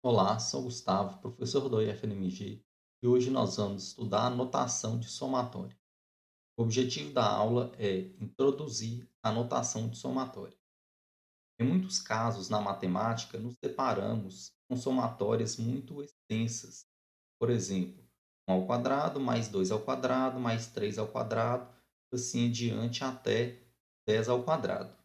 Olá, sou Gustavo, professor do IFNMG, e hoje nós vamos estudar a notação de somatória. O objetivo da aula é introduzir a notação de somatória. Em muitos casos na matemática, nos deparamos com somatórias muito extensas. Por exemplo, 1 ao quadrado mais 2 ao quadrado mais 3 ao quadrado, assim em diante até 10 ao quadrado.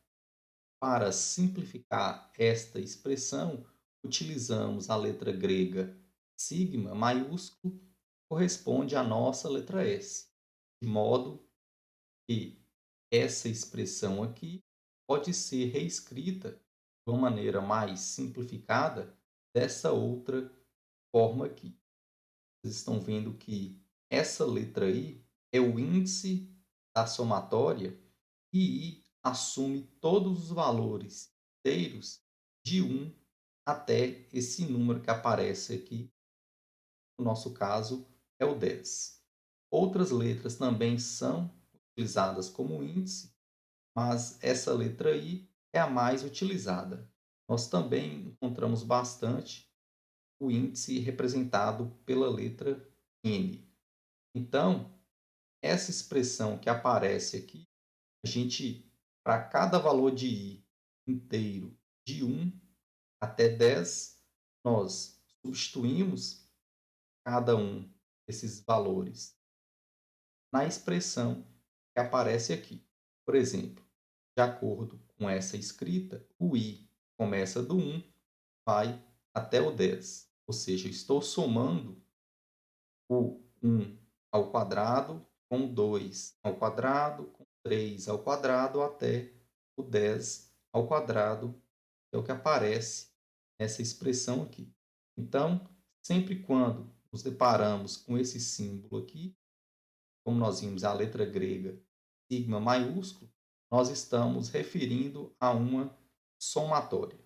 Para simplificar esta expressão, utilizamos a letra grega sigma maiúsculo, que corresponde à nossa letra S, de modo que essa expressão aqui pode ser reescrita de uma maneira mais simplificada dessa outra forma aqui. Vocês estão vendo que essa letra I é o índice da somatória e I assume todos os valores inteiros de 1 até esse número que aparece aqui, no nosso caso é o 10. Outras letras também são utilizadas como índice, mas essa letra I é a mais utilizada. Nós também encontramos bastante o índice representado pela letra N. Então, essa expressão que aparece aqui, a gente, para cada valor de i inteiro de 1 até 10, nós substituímos cada um desses valores na expressão que aparece aqui. Por exemplo, de acordo com essa escrita, o i começa do 1, vai até o 10. Ou seja, eu estou somando o 1 ao quadrado com 2 ao quadrado, com 3 ao quadrado, até o 10 ao quadrado, que é o que aparece nessa expressão aqui. Então, sempre quando nos deparamos com esse símbolo aqui, como nós vimos a letra grega sigma maiúsculo, nós estamos referindo a uma somatória.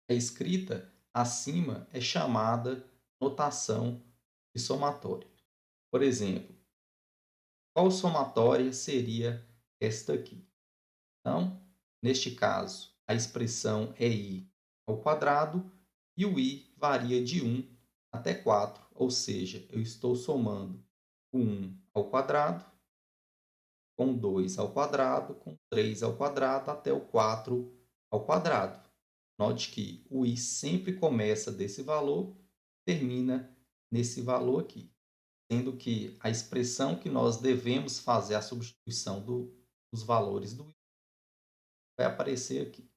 A escrita acima é chamada notação de somatória. Por exemplo, qual somatória seria esta aqui? Então, neste caso, a expressão é i ao quadrado e o i varia de 1 até 4, ou seja, eu estou somando o 1 ao quadrado com 2 ao quadrado, com 3 ao quadrado, até o 4 ao quadrado. Note que o i sempre começa desse valor, termina nesse valor aqui, sendo que a expressão que nós devemos fazer a substituição dos valores do i vai aparecer aqui.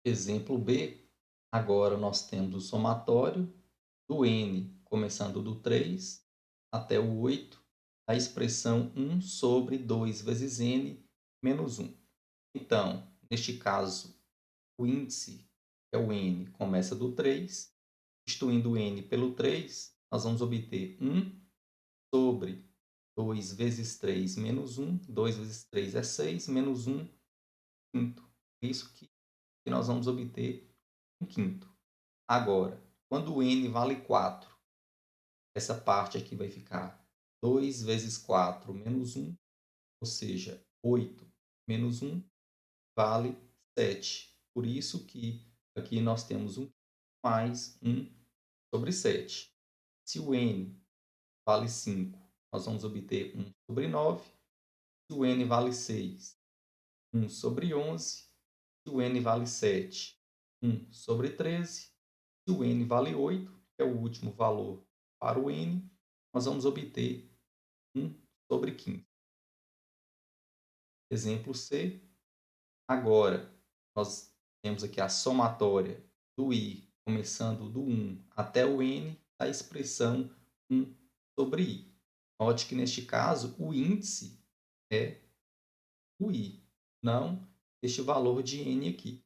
Exemplo B, agora nós temos o somatório do n, começando do 3 até o 8, a expressão 1 sobre 2 vezes n menos 1. Então, neste caso, o índice, que é o n, começa do 3, substituindo n pelo 3, nós vamos obter 1 sobre 2 vezes 3 menos 1, 2 vezes 3 é 6, menos 1 quinto. Isso que nós vamos obter 1 quinto. Agora, quando o n vale 4, essa parte aqui vai ficar 2 vezes 4 menos 1, ou seja, 8 menos 1 vale 7. Por isso que aqui nós temos 1 mais 1 sobre 7. Se o n vale 5, nós vamos obter 1 sobre 9. Se o n vale 6, 1 sobre 11. Se o n vale 7, 1 sobre 13. Se o n vale 8, que é o último valor para o n, nós vamos obter 1 sobre 15. Exemplo C. Agora, nós temos aqui a somatória do i, começando do 1 até o n, da expressão 1 sobre i. Note que, neste caso, o índice é o i, não este valor de n aqui.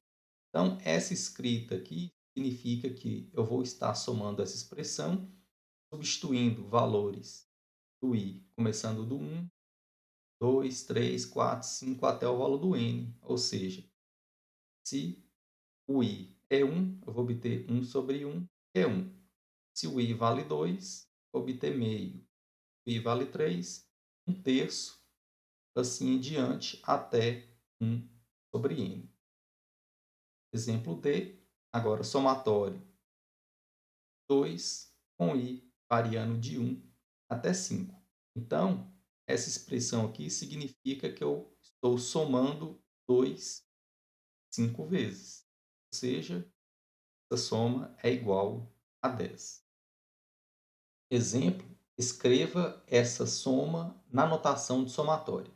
Então, essa escrita aqui significa que eu vou estar somando essa expressão, substituindo valores do i, começando do 1, 2, 3, 4, 5 até o valor do n. Ou seja, se o i é 1, eu vou obter 1 sobre 1, que é 1. Se o i vale 2, vou obter meio. Se o i vale 3, 1 terço, assim em diante, até 1 sobre n. Exemplo D, agora somatório 2 com i variando de 1 até 5. Então, essa expressão aqui significa que eu estou somando 2 5 vezes, ou seja, essa soma é igual a 10. Exemplo: escreva essa soma na notação de somatória.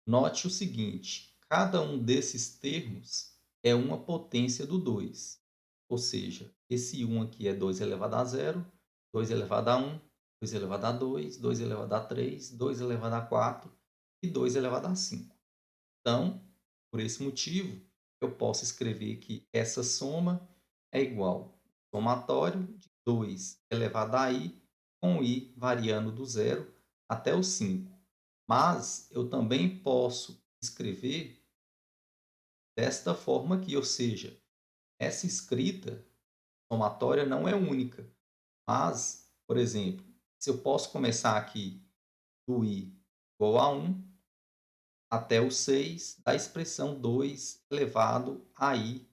Note o seguinte: cada um desses termos é uma potência do 2. Ou seja, esse 1 aqui é 2 elevado a 0, 2 elevado a 1, 2 elevado a 2, 2 elevado a 3, 2 elevado a 4 e 2 elevado a 5. Então, por esse motivo, eu posso escrever que essa soma é igual ao somatório de 2 elevado a i, com i variando do 0 até o 5. Mas eu também posso escrever desta forma aqui, ou seja, essa escrita somatória não é única. Mas, por exemplo, se eu posso começar aqui do i igual a 1 até o 6 da expressão 2 elevado a i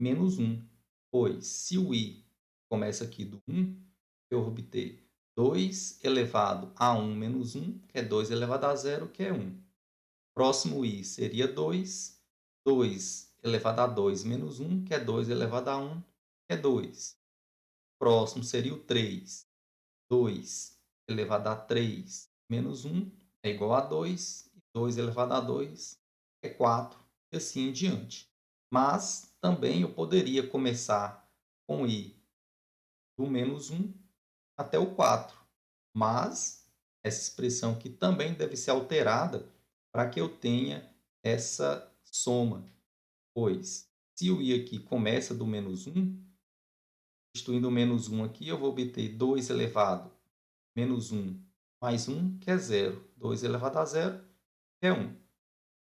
menos 1. Pois, se o i começa aqui do 1, eu vou obter 2 elevado a 1 menos 1, que é 2 elevado a 0, que é 1. Próximo i seria 2, 2 elevado a 2 menos 1, que é 2 elevado a 1, que é 2. Próximo seria o 3, 2 elevado a 3 menos 1 é igual a 2, e 2 elevado a 2 é 4, e assim em diante. Mas também eu poderia começar com i do menos 1 até o 4, mas essa expressão aqui também deve ser alterada para que eu tenha essa soma, pois se o i aqui começa do menos 1, substituindo o menos 1 aqui, eu vou obter 2 elevado a menos 1 mais 1, que é 0. 2 elevado a 0, que é 1.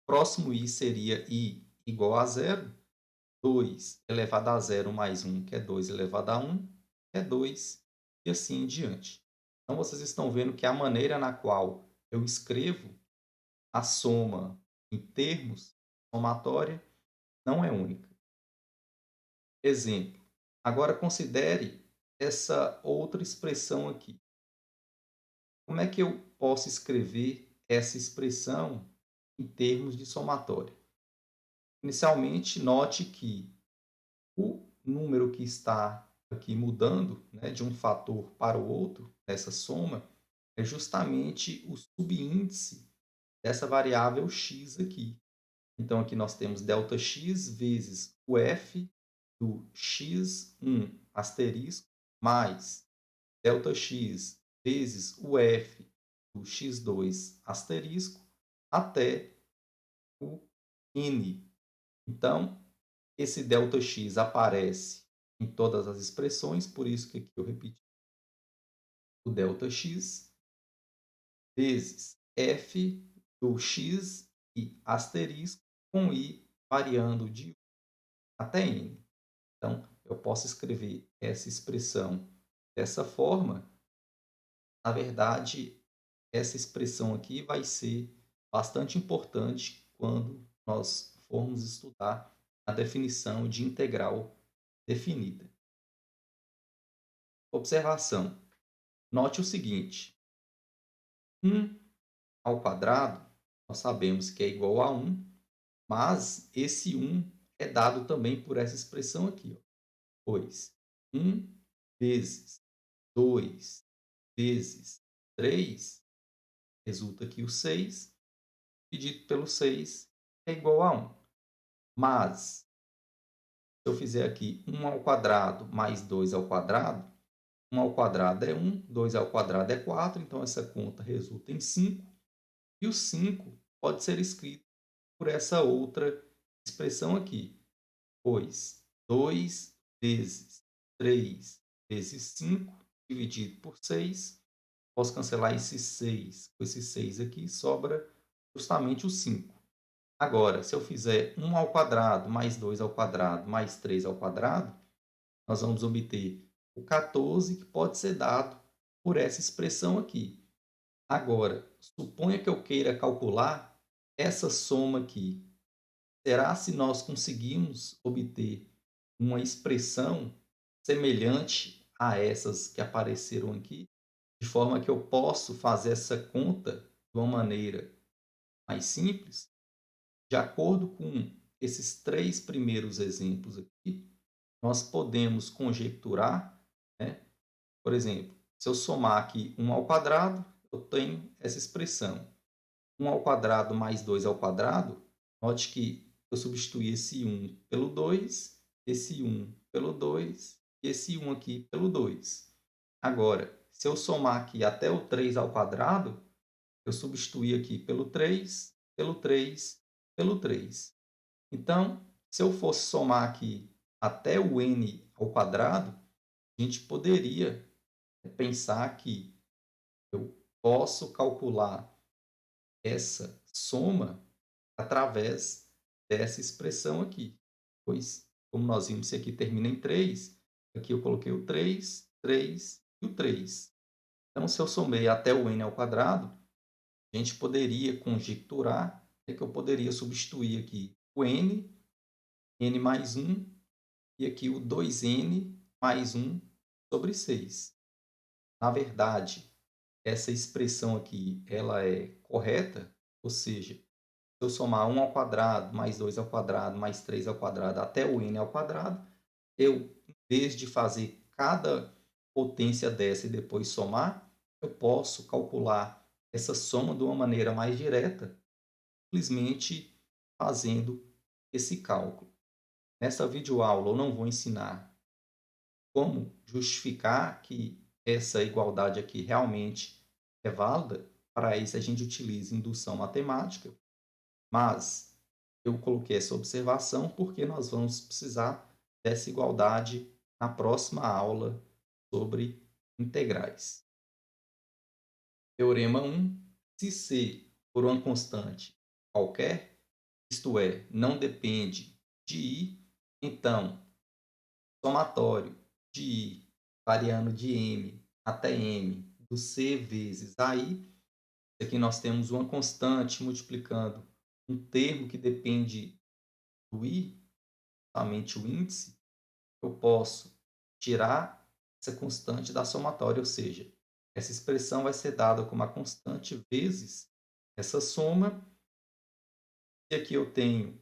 Próximo i seria i igual a 0. 2 elevado a 0 mais 1, que é 2 elevado a 1, que é 2, e assim em diante. Então, vocês estão vendo que a maneira na qual eu escrevo a soma em termos somatória não é única. Exemplo. Agora considere essa outra expressão aqui. Como é que eu posso escrever essa expressão em termos de somatória? Inicialmente, note que o número que está aqui mudando, né, de um fator para o outro, essa soma, é justamente o subíndice dessa variável x aqui. Então, aqui nós temos ΔX vezes o f do x1 asterisco mais ΔX vezes o f do x2 asterisco até o n. Então, esse ΔX aparece em todas as expressões, por isso que aqui eu repeti o ΔX vezes f do x e asterisco com i variando de 1 até n. Então, eu posso escrever essa expressão dessa forma. Na verdade, essa expressão aqui vai ser bastante importante quando nós formos estudar a definição de integral definida. Observação. Note o seguinte: 1 ao quadrado, nós sabemos que é igual a 1, mas esse 1 é dado também por essa expressão aqui, ó. Pois 1 vezes 2 vezes 3 resulta que o 6, dividido pelo 6, é igual a 1. Mas, se eu fizer aqui 1 ao quadrado mais 2 ao quadrado, 1 ao quadrado é 1, 2 ao quadrado é 4, então essa conta resulta em 5. E o 5 pode ser escrito por essa outra expressão aqui, pois 2 vezes 3 vezes 5 dividido por 6, posso cancelar esse 6 com esse 6 aqui, sobra justamente o 5. Agora, se eu fizer 1 ao quadrado mais 2 ao quadrado mais 3 ao quadrado, nós vamos obter o 14, que pode ser dado por essa expressão aqui. Agora, suponha que eu queira calcular essa soma aqui. Será se nós conseguimos obter uma expressão semelhante a essas que apareceram aqui, de forma que eu posso fazer essa conta de uma maneira mais simples, de acordo com esses três primeiros exemplos aqui, nós podemos conjecturar, né? Por exemplo, se eu somar aqui 1 ao quadrado, eu tenho essa expressão. 1 ao quadrado mais 2 ao quadrado, note que eu substituí esse 1 pelo 2, esse 1 pelo 2 e esse 1 aqui pelo 2. Agora, se eu somar aqui até o 3 ao quadrado, eu substituí aqui pelo 3, pelo 3, pelo 3. Então, se eu fosse somar aqui até o n ao quadrado, a gente poderia pensar que eu posso calcular essa soma através dessa expressão aqui. Pois, como nós vimos, isso aqui termina em 3, aqui eu coloquei o 3, 3 e o 3. Então, se eu somei até o n ao quadrado, a gente poderia conjecturar que eu poderia substituir aqui o n mais 1, e aqui o 2n mais 1 sobre 6. Na verdade, essa expressão aqui ela é correta, ou seja, se eu somar 1 ao quadrado, mais 2 ao quadrado, mais 3 ao quadrado, até o n ao quadrado, eu, em vez de fazer cada potência dessa e depois somar, eu posso calcular essa soma de uma maneira mais direta, simplesmente fazendo esse cálculo. Nessa videoaula eu não vou ensinar como justificar que essa igualdade aqui realmente é válida. Para isso a gente utiliza indução matemática, mas eu coloquei essa observação porque nós vamos precisar dessa igualdade na próxima aula sobre integrais. Teorema 1. Se C for uma constante qualquer, isto é, não depende de I, então somatório de I variando de M até M do C vezes AI. Aqui nós temos uma constante multiplicando um termo que depende do I, somente o índice. Eu posso tirar essa constante da somatória, ou seja, essa expressão vai ser dada como a constante vezes essa soma. E aqui eu tenho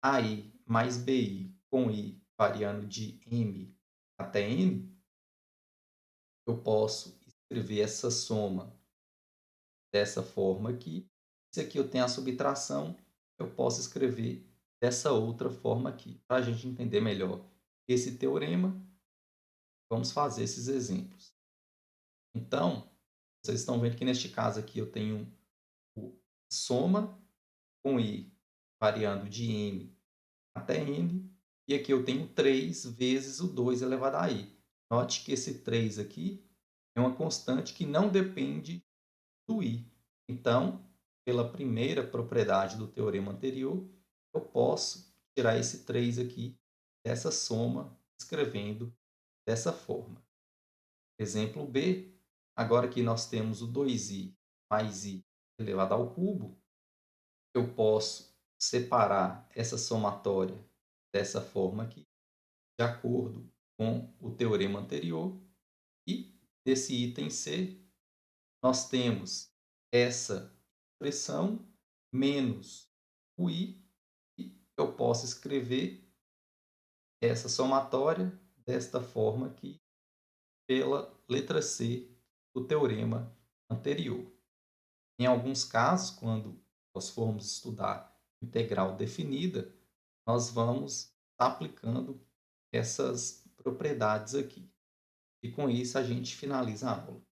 AI mais BI com I variando de M até N. Eu posso escrever essa soma dessa forma aqui. Se aqui eu tenho a subtração, eu posso escrever dessa outra forma aqui. Para a gente entender melhor esse teorema, vamos fazer esses exemplos. Então, vocês estão vendo que neste caso aqui eu tenho o soma com I variando de M até N, e aqui eu tenho 3 vezes o 2 elevado a I. Note que esse 3 aqui é uma constante que não depende do I. Então, pela primeira propriedade do teorema anterior, eu posso tirar esse 3 aqui dessa soma, escrevendo dessa forma. Exemplo B, agora que nós temos o 2i mais i elevado ao cubo, eu posso separar essa somatória dessa forma aqui, de acordo com o teorema anterior, e desse item C, nós temos essa expressão menos o i, e eu posso escrever essa somatória desta forma aqui, pela letra C do teorema anterior. Em alguns casos, quando nós formos estudar integral definida, nós vamos aplicando essas propriedades aqui. E com isso a gente finaliza a aula.